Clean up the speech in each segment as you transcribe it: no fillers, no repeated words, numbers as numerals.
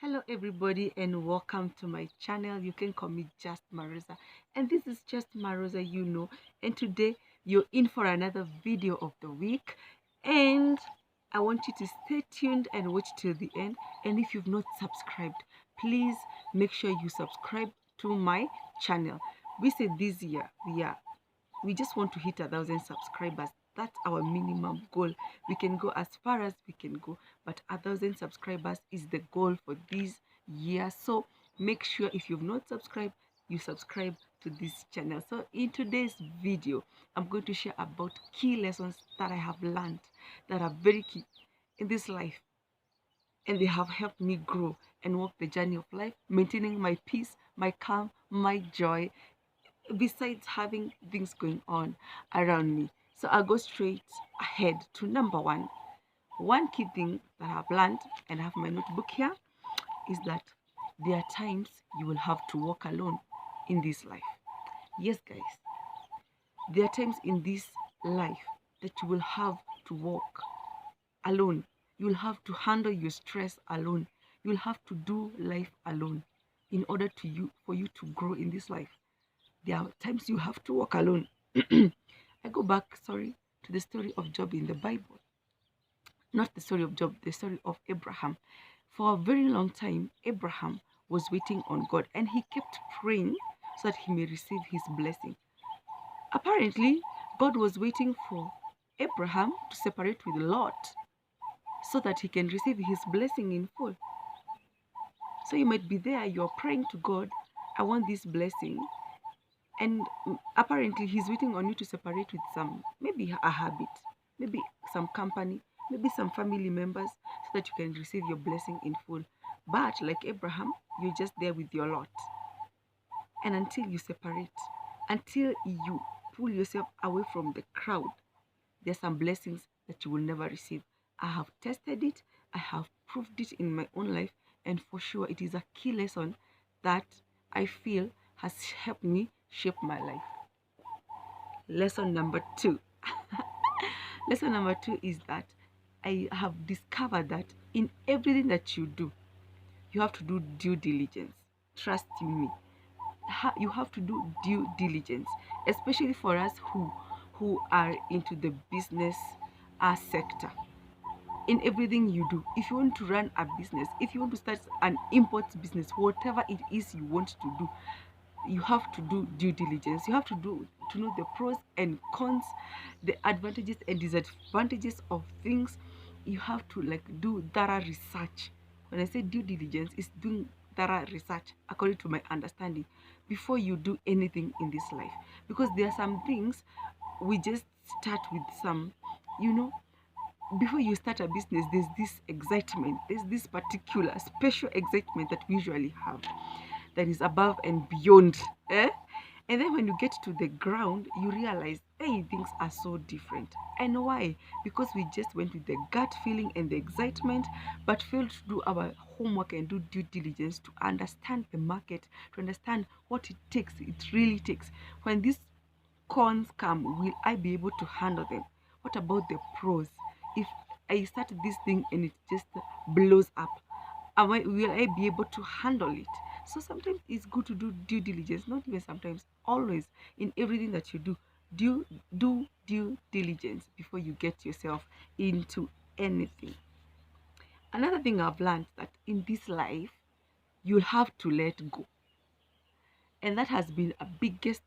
Hello everybody and welcome to my channel. You can call me Just Marosa, and this is Just Marosa, and today you're in for another video of the week, and I want you to stay tuned and watch till the end. And if you've not subscribed, please make sure you subscribe to my channel. We said this year we just want to hit 1,000 subscribers. That's our minimum goal. We can go as far as we can go, but 1,000 subscribers is the goal for this year. So make sure if you've not subscribed, you subscribe to this channel. So in today's video, I'm going to share about key lessons that I have learned that are very key in this life, and they have helped me grow and walk the journey of life, maintaining my peace, my calm, my joy, besides having things going on around me. So I'll go straight ahead to number one. One key thing that I've learned, and I have my notebook here, is that there are times you will have to walk alone in this life. Yes, guys, there are times in this life that you will have to walk alone. You will have to handle your stress alone. You will have to do life alone in order for you to grow in this life. There are times you have to walk alone. I go back, to the story of Job in the Bible. Not the story of Job, the story of Abraham. For a very long time, Abraham was waiting on God, and he kept praying so that he may receive his blessing. Apparently, God was waiting for Abraham to separate with Lot so that he can receive his blessing in full. So you might be there, you're praying to God, I want this blessing, and apparently he's waiting on you to separate with maybe a habit, maybe some company, maybe some family members, so that you can receive your blessing in full. But like Abraham, you're just there with your Lot, and until you separate, until you pull yourself away from the crowd, there's some blessings that you will never receive. I have tested it, I have proved it in my own life, and for sure it is a key lesson that I feel has helped me shape my life. Lesson number two. Lesson number two is that I have discovered that in everything that you do, you have to do due diligence. Trust me. You have to do due diligence, especially for us who are into the business sector. In everything you do, if you want to run a business, if you want to start an import business, whatever it is you want to do, you have to do due diligence. You have to know the pros and cons, the advantages and disadvantages of things. You have to do thorough research. When I say due diligence, it's doing thorough research according to my understanding before you do anything in this life, because there are some things we just start with some, you know before you start a business, there's this excitement, there's this particular special excitement that we usually have, that is above and beyond. And then when you get to the ground, you realize, hey, things are so different. And why? Because we just went with the gut feeling and the excitement, but failed to do our homework and do due diligence to understand the market, to understand what it really takes. When these cons come, will I be able to handle them? What about the pros? If I start this thing and it just blows up, will I be able to handle it? So sometimes it's good to do due diligence, not even sometimes, always, in everything that you do. Do due diligence before you get yourself into anything. Another thing I've learned, that in this life you'll have to let go, and that has been a biggest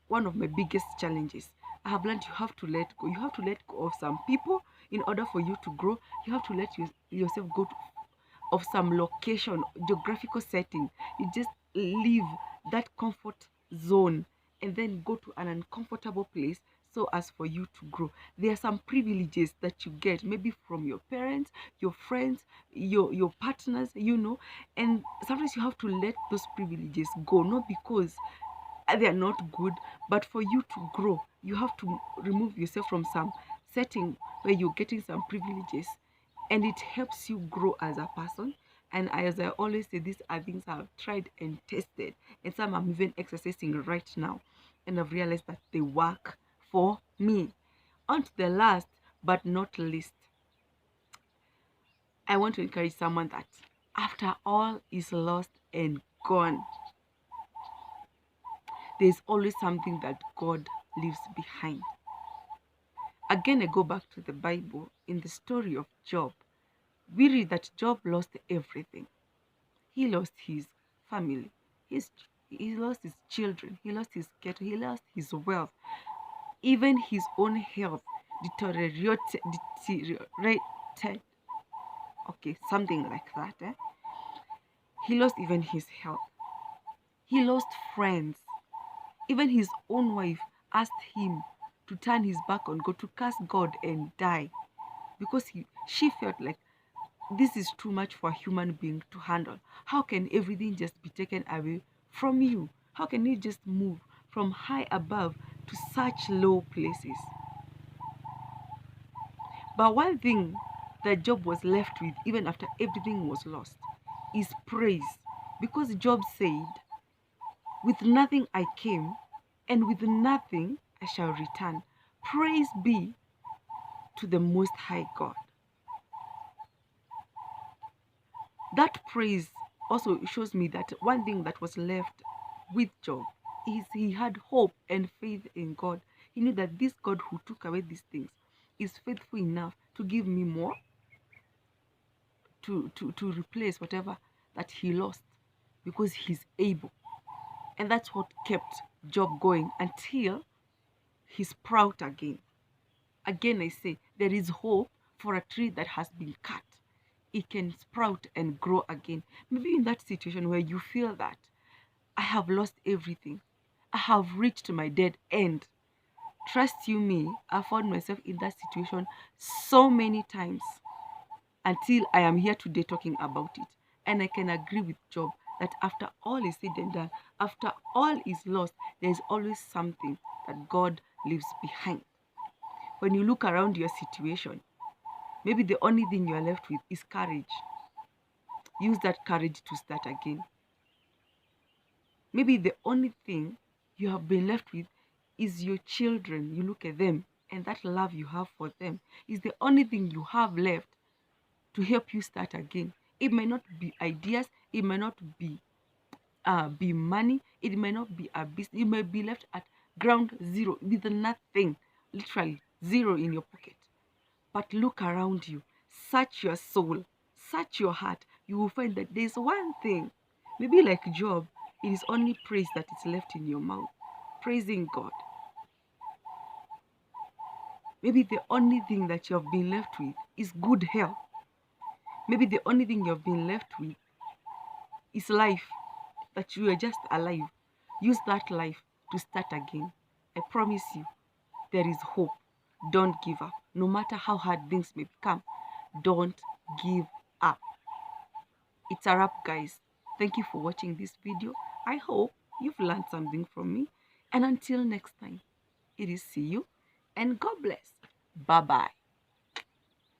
one of my biggest challenges. I have learned you have to let go. You have to let go of some people in order for you to grow. You have to let yourself go of some location, geographical setting. You just leave that comfort zone and then go to an uncomfortable place so as for you to grow. There are some privileges that you get, maybe from your parents, your friends, your partners, and sometimes you have to let those privileges go, not because they are not good, but for you to grow, you have to remove yourself from some setting where you're getting some privileges, and it helps you grow as a person. And as I always say, these are things I've tried and tested, and some I'm even exercising right now, and I've realized that they work for me. On to the last but not least, I want to encourage someone that After all is lost and gone, there's always something that God leaves behind. Again, I go back to the Bible. In the story of Job, we read that Job lost everything. He lost his family, his, he lost his children, he lost his cattle, he lost his wealth, even his own health deteriorated. Okay, something like that. He lost even his health. He lost friends. Even his own wife asked him to turn his back on God, to curse God and die, because she felt like this is too much for a human being to handle. How can everything just be taken away from you? How can you just move from high above to such low places? But one thing that Job was left with, even after everything was lost, is praise. Because Job said, with nothing I came, and with nothing I shall return. Praise be to the Most High God. That praise also shows me that one thing that was left with Job is he had hope and faith in God. He knew that this God who took away these things is faithful enough to give me more, to replace whatever that he lost, because he's able. And that's what kept Job going until he sprout again. Again, I say there is hope for a tree that has been cut. It can sprout and grow again. Maybe in that situation where you feel that I have lost everything, I have reached my dead end. Trust you me, I found myself in that situation so many times until I am here today talking about it. And I can agree with Job that after all is said and done, after all is lost, there is always something that God leaves behind. When you look around your situation, maybe the only thing you are left with is courage. Use that courage to start again. Maybe the only thing you have been left with is your children. You look at them, and that love you have for them is the only thing you have left to help you start again. It may not be ideas, it may not be money, it may not be a business. You may be left at ground zero with nothing, literally zero in your pocket. But look around you, search your soul, search your heart. You will find that there's one thing. Maybe like Job, it is only praise that is left in your mouth, praising God. Maybe the only thing that you have been left with is good health. Maybe the only thing you have been left with is life, that you are just alive. Use that life to start again. I promise you, there is hope. Don't give up. No matter how hard things may become, don't give up. It's a wrap, guys. Thank you for watching this video. I hope you've learned something from me. And until next time, it is see you and God bless. Bye-bye.